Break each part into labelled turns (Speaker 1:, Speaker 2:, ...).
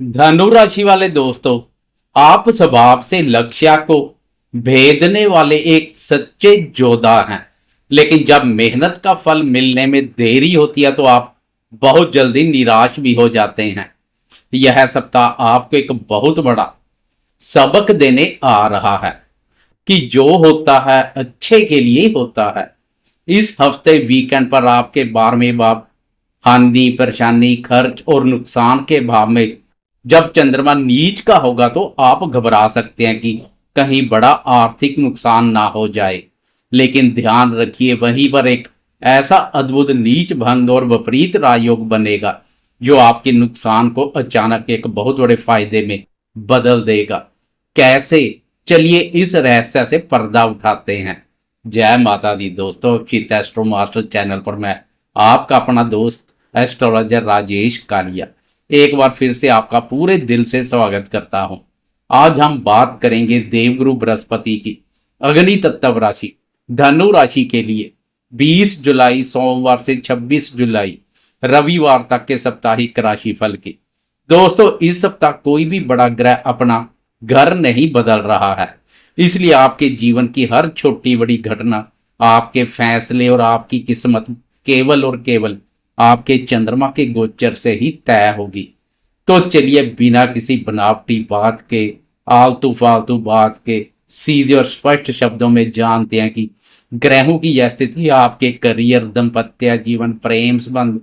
Speaker 1: धनु राशि वाले दोस्तों, आप स्वभाव से लक्ष्य को भेदने वाले एक सच्चे योद्धा हैं। लेकिन जब मेहनत का फल मिलने में देरी होती है तो आप बहुत जल्दी निराश भी हो जाते हैं। यह सप्ताह आपको एक बहुत बड़ा सबक देने आ रहा है कि जो होता है अच्छे के लिए होता है। इस हफ्ते वीकेंड पर आपके 12वें भाव हानि, परेशानी, खर्च और नुकसान के भाव में जब चंद्रमा नीच का होगा तो आप घबरा सकते हैं कि कहीं बड़ा आर्थिक नुकसान ना हो जाए। लेकिन ध्यान रखिए, वहीं पर एक ऐसा अद्भुत नीच भंग और विपरीत राजयोग बनेगा जो आपके नुकसान को अचानक एक बहुत बड़े फायदे में बदल देगा। कैसे? चलिए इस रहस्य से पर्दा उठाते हैं। जय माता दी दोस्तों, अक्षित एस्ट्रो मास्टर चैनल पर मैं आपका अपना दोस्त एस्ट्रोलॉजर राजेश कालिया एक बार फिर से आपका पूरे दिल से स्वागत करता हूं। आज हम बात करेंगे देवगुरु बृहस्पति की अग्नि तत्व राशि धनु राशि के लिए 20 जुलाई सोमवार से 26 जुलाई रविवार तक के साप्ताहिक राशि फल की। दोस्तों, इस सप्ताह कोई भी बड़ा ग्रह अपना घर नहीं बदल रहा है, इसलिए आपके जीवन की हर छोटी बड़ी घटना, आपके फैसले और आपकी किस्मत केवल और केवल आपके चंद्रमा के गोचर से ही तय होगी। तो चलिए बिना किसी बनावटी बात के, आलतू फालतू बात के, सीधे और स्पष्ट शब्दों में जानते हैं कि ग्रहों की यह स्थिति आपके करियर, दाम्पत्य जीवन, प्रेम संबंध,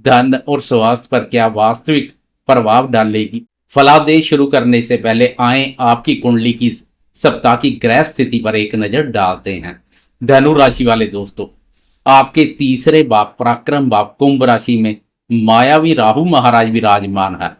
Speaker 1: धन और स्वास्थ्य पर क्या वास्तविक प्रभाव डालेगी। फलादेश शुरू करने से पहले आए आपकी कुंडली की सप्ताह की ग्रह स्थिति पर एक नजर डालते हैं। धनु राशि वाले दोस्तों, आपके तीसरे भाव पराक्रम भाव कुंभ राशि में मायावी राहु महाराज विराजमान है।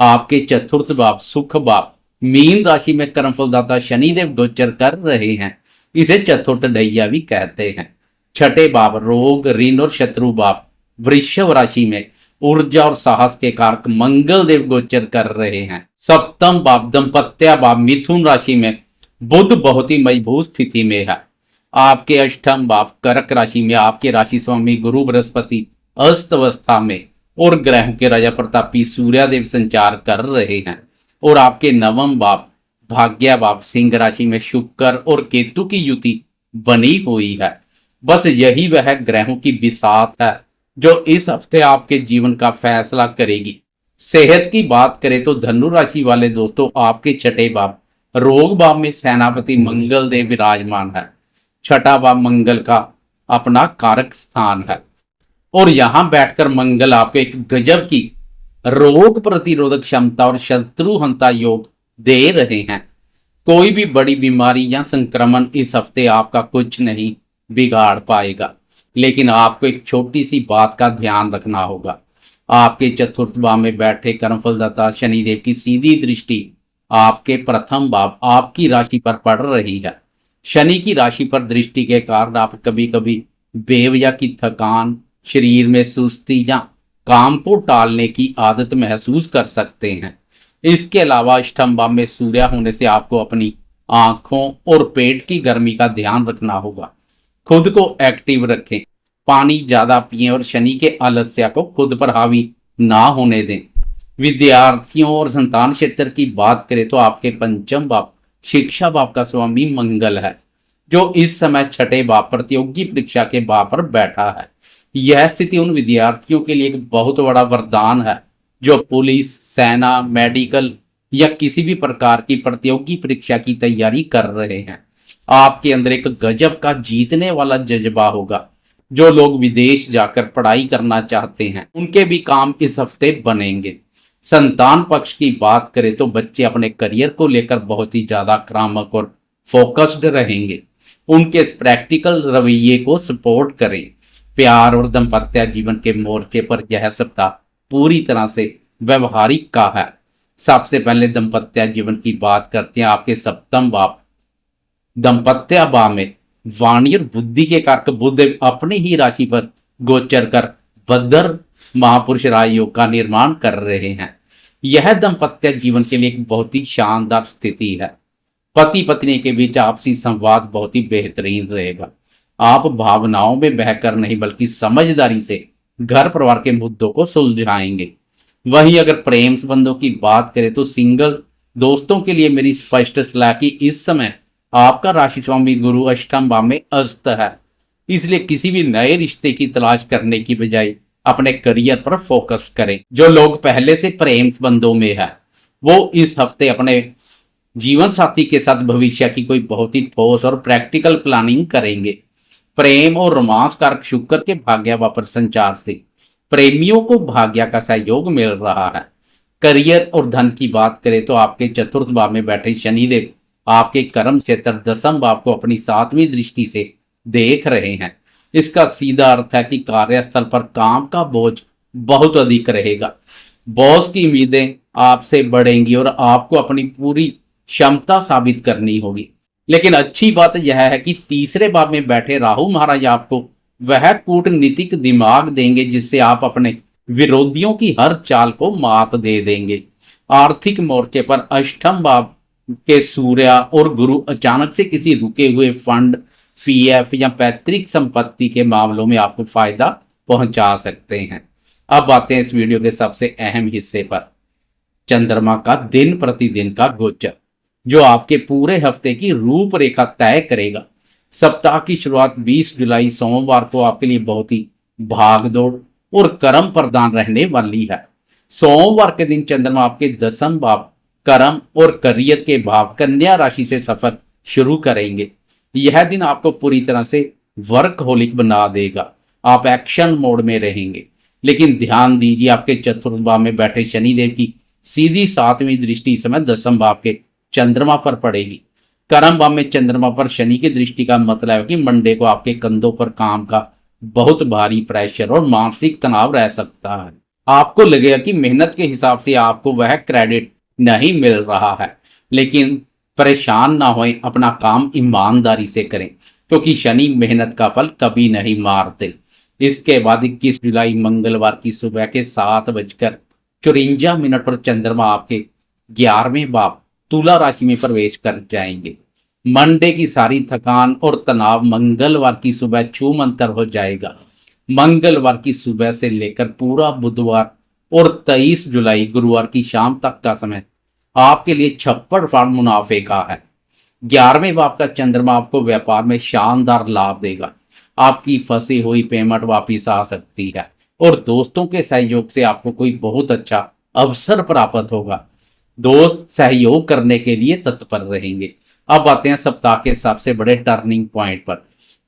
Speaker 1: आपके चतुर्थ भाव सुख भाव मीन राशि में कर्मफलदाता शनिदेव गोचर कर रहे हैं। इसे चतुर्थ डैया भी कहते हैं। छठे भाव रोग, ऋण और शत्रु भाव वृषभ राशि में ऊर्जा और साहस के कारक मंगल देव गोचर कर रहे हैं। सप्तम भाव दंपत्य भाव मिथुन राशि में बुध बहुत ही मजबूत स्थिति में है। आपके अष्टम भाव कर्क राशि में आपके राशि स्वामी गुरु बृहस्पति अस्त अवस्था में और ग्रहों के राजा प्रतापी सूर्यदेव संचार कर रहे हैं। और आपके नवम भाव भाग्य भाव सिंह राशि में शुक्र और केतु की युति बनी हुई है। बस यही वह ग्रहों की बिसात है जो इस हफ्ते आपके जीवन का फैसला करेगी। सेहत की बात करें तो धनु राशि वाले दोस्तों, आपके छठे भाव रोग भाव में सेनापति मंगल देव विराजमान है। छठा भाव मंगल का अपना कारक स्थान है और यहां बैठकर मंगल आपको एक गजब की रोग प्रतिरोधक क्षमता और शत्रुहंता योग दे रहे हैं। कोई भी बड़ी बीमारी या संक्रमण इस हफ्ते आपका कुछ नहीं बिगाड़ पाएगा, लेकिन आपको एक छोटी सी बात का ध्यान रखना होगा। आपके चतुर्थ भाव में बैठे कर्मफलदाता शनिदेव की सीधी दृष्टि आपके प्रथम भाव आपकी राशि पर पड़ रही है। शनि की राशि पर दृष्टि के कारण आप कभी कभी बेवजह की थकान, शरीर में सुस्ती या काम को टालने की आदत महसूस कर सकते हैं। इसके अलावा अष्टम भाव में सूर्य होने से आपको अपनी आंखों और पेट की गर्मी का ध्यान रखना होगा। खुद को एक्टिव रखें, पानी ज्यादा पिएं और शनि के आलस्य को खुद पर हावी ना होने दें। विद्यार्थियों और संतान क्षेत्र की बात करें तो आपके पंचम भाव शिक्षा भाव का स्वामी मंगल है, जो इस समय छठे भाव प्रतियोगी परीक्षा के भाव पर बैठा है। यह स्थिति उन विद्यार्थियों के लिए एक बहुत बड़ा वरदान है जो पुलिस, सेना, मेडिकल या किसी भी प्रकार की प्रतियोगी परीक्षा की तैयारी कर रहे हैं। आपके अंदर एक गजब का जीतने वाला जज्बा होगा। जो लोग विदेश जाकर पढ़ाई करना चाहते हैं उनके भी काम इस हफ्ते बनेंगे। संतान पक्ष की बात करें तो बच्चे अपने करियर को लेकर बहुत ही ज्यादा आक्रामक और फोकस्ड रहेंगे। उनके इस प्रैक्टिकल रवैये को सपोर्ट करें। प्यार और दाम्पत्य जीवन के मोर्चे पर यह सप्ताह पूरी तरह से व्यवहारिक का है। सबसे पहले दाम्पत्य जीवन की बात करते हैं। आपके सप्तम भाव दाम्पत्य भाव में वाणी और बुद्धि के कारक बुध अपनी ही राशि पर गोचर कर भद्र महापुरुष राजयोग का निर्माण कर रहे हैं। यह दाम्पत्य जीवन के लिए एक बहुत ही शानदार स्थिति है। पति पत्नी के बीच आपसी संवाद बहुत ही बेहतरीन रहेगा। आप भावनाओं में बहकर नहीं बल्कि समझदारी से घर परिवार के मुद्दों को सुलझाएंगे। वहीं अगर प्रेम संबंधों की बात करें तो सिंगल दोस्तों के लिए मेरी स्पष्ट सलाह कि इस समय आपका राशि स्वामी गुरु अष्टम भाव में अस्त है, इसलिए किसी भी नए रिश्ते की तलाश करने की बजाय अपने करियर पर फोकस करें। जो लोग पहले से प्रेम संबंधों में है वो इस हफ्ते अपने जीवन साथी के साथ भविष्य की कोई बहुत ही ठोस और प्रैक्टिकल प्लानिंग करेंगे। प्रेम और रोमांस कारक शुक्र के भाग्य वापर संचार से प्रेमियों को भाग्य का सहयोग मिल रहा है। करियर और धन की बात करें तो आपके चतुर्थ भाव में बैठे शनिदेव आपके कर्म क्षेत्र दसम भाव को अपनी सातवीं दृष्टि से देख रहे हैं। इसका सीधा अर्थ है कि कार्यस्थल पर काम का बोझ बहुत अधिक रहेगा। बॉस की उम्मीदें आपसे बढ़ेंगी और आपको अपनी पूरी क्षमता साबित करनी होगी। लेकिन अच्छी बात यह है कि तीसरे भाव में बैठे राहु महाराज आपको वह कूटनीतिक दिमाग देंगे जिससे आप अपने विरोधियों की हर चाल को मात दे देंगे। आर्थिक मोर्चे पर अष्टम भाव के सूर्य और गुरु अचानक से किसी रुके हुए फंड, पीएफ या पैतृक संपत्ति के मामलों में आपको फायदा पहुंचा सकते हैं। अब आते हैं इस वीडियो के सबसे अहम हिस्से पर, चंद्रमा का दिन प्रतिदिन का गोचर, जो आपके पूरे हफ्ते की रूपरेखा तय करेगा। सप्ताह की शुरुआत 20 जुलाई सोमवार को आपके लिए बहुत ही भागदौड़ और कर्म प्रदान रहने वाली है। सोमवार के दिन चंद्रमा आपके दसम भाव कर्म और करियर के भाव कन्या राशि से सफर शुरू करेंगे। यह दिन आपको पूरी तरह से वर्कहोलिक बना देगा। आप एक्शन मोड में रहेंगे। लेकिन ध्यान दीजिए, आपके चतुर्थ भाव में बैठे शनिदेव की सीधी सातवीं दृष्टि इस समय दसम भाव के चंद्रमा पर पड़ेगी। कर्म भाव में चंद्रमा पर शनि की दृष्टि का मतलब है कि मंडे को आपके कंधों पर काम का बहुत भारी प्रेशर और मानसिक तनाव रह सकता है। आपको लगेगा कि मेहनत के हिसाब से आपको वह क्रेडिट नहीं मिल रहा है, लेकिन परेशान ना होएं, अपना काम ईमानदारी से करें क्योंकि शनि मेहनत का फल कभी नहीं मारते। इसके बाद 21 जुलाई मंगलवार की सुबह के 7:54 पर चंद्रमा आपके 11वें भाव तुला राशि में प्रवेश कर जाएंगे। मंडे की सारी थकान और तनाव मंगलवार की सुबह छूमंतर हो जाएगा। मंगलवार की सुबह से लेकर पूरा बुधवार और 23 जुलाई गुरुवार की शाम तक का समय आपके लिए छप्पड़ फाड़ मुनाफे का है। 11वें भाव का चंद्रमा आपको व्यापार में शानदार लाभ देगा। आपकी फंसी हुई पेमेंट वापिस आ सकती है और दोस्तों के सहयोग से आपको कोई बहुत अच्छा अवसर प्राप्त होगा। दोस्त सहयोग करने के लिए तत्पर रहेंगे। अब आते हैं सप्ताह के सबसे बड़े टर्निंग पॉइंट पर।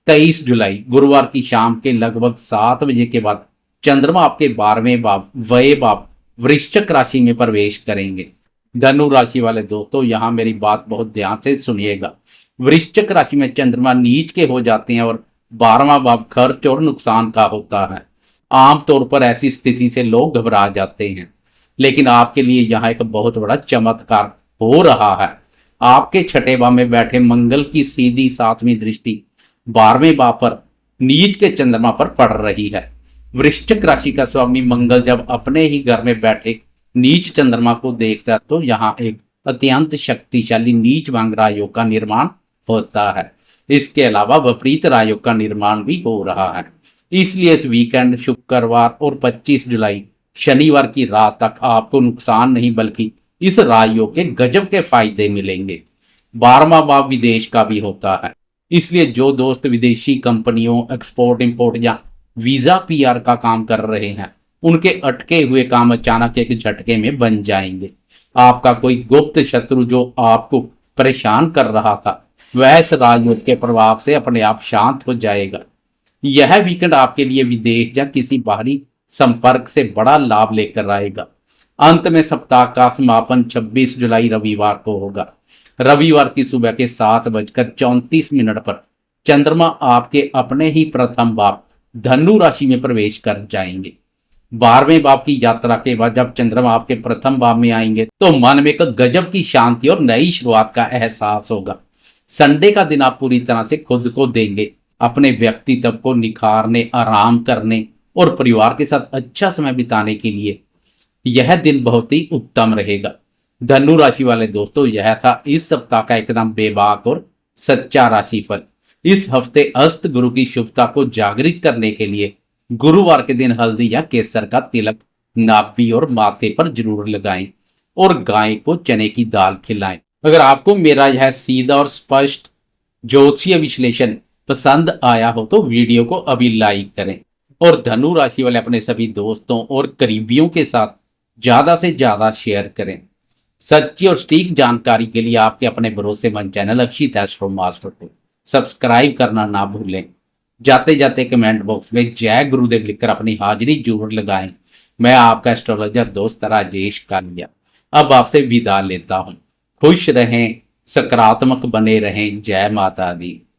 Speaker 1: 23 जुलाई गुरुवार की शाम के लगभग 7 बजे के बाद चंद्रमा आपके 12वें भाव व्यय भाव वृश्चिक राशि में प्रवेश करेंगे। धनु राशि वाले दोस्तों, यहाँ मेरी बात बहुत ध्यान से सुनिएगा। वृश्चिक राशि में चंद्रमा नीच के हो जाते हैं और 12वां भाव खर्च और नुकसान का होता है। आमतौर पर ऐसी स्थिति से लोग घबरा जाते हैं, लेकिन आपके लिए यहाँ एक बहुत बड़ा चमत्कार हो रहा है। आपके छठे भाव में बैठे मंगल की सीधी सातवीं दृष्टि 12वें भाव पर नीच के चंद्रमा पर पड़ रही है। वृश्चिक राशि का स्वामी मंगल जब अपने ही घर में बैठे नीच चंद्रमा को देखता है तो यहाँ एक अत्यंत शक्तिशाली नीच भांग राजयोग का निर्माण होता है। इसके अलावा विपरीत राजयोग का निर्माण भी हो रहा है। इसलिए इस वीकेंड शुक्रवार और 25 जुलाई शनिवार की रात तक आपको नुकसान नहीं बल्कि इस राजयोग के गजब के फायदे मिलेंगे। 12वां भाव विदेश का भी होता है, इसलिए जो दोस्त विदेशी कंपनियों, एक्सपोर्ट इंपोर्ट या वीजा पीआर का काम कर रहे हैं उनके अटके हुए काम अचानक एक झटके में बन जाएंगे। आपका कोई गुप्त शत्रु जो आपको परेशान कर रहा था वह इस राजयोग के प्रभाव से अपने आप शांत हो जाएगा। यह वीकेंड आपके लिए विदेश या किसी बाहरी संपर्क से बड़ा लाभ लेकर आएगा। अंत में सप्ताह का समापन 26 जुलाई रविवार को होगा। रविवार की सुबह के 7:34 पर चंद्रमा आपके अपने ही प्रथम भाव धनु राशि में प्रवेश कर जाएंगे। 12वें भाव की यात्रा के बाद जब चंद्रमा आपके प्रथम भाव में आएंगे तो मन में एक गजब की शांति और नई शुरुआत का एहसास होगा। संडे का दिन आप पूरी तरह से खुद को देंगे, अपने व्यक्तित्व को निखारने, आराम करने और परिवार के साथ अच्छा समय बिताने के लिए यह दिन बहुत ही उत्तम रहेगा। धनु राशि वाले दोस्तों, यह था इस सप्ताह का एकदम बेबाक और सच्चा राशिफल। इस हफ्ते अस्त गुरु की शुभता को जागृत करने के लिए गुरुवार के दिन हल्दी या केसर का तिलक नाभि और माथे पर जरूर लगाएं और गाय को चने की दाल खिलाएं। अगर आपको मेरा यह सीधा और स्पष्ट ज्योतिषीय विश्लेषण पसंद आया हो तो वीडियो को अभी लाइक करें और धनु राशि वाले अपने सभी दोस्तों और करीबियों के साथ ज्यादा से ज्यादा शेयर करें। सच्ची और सटीक जानकारी के लिए आपके अपने भरोसेमंद चैनल अक्षित एस्ट्रो मास्टर को सब्सक्राइब करना ना भूलें। जाते जाते कमेंट बॉक्स में जय गुरुदेव लिखकर अपनी हाजिरी जरूर लगाएं। मैं आपका एस्ट्रोलॉजर दोस्त राजेश कालिया अब आपसे विदा लेता हूं। खुश रहें, सकारात्मक बने रहें। जय माता दी।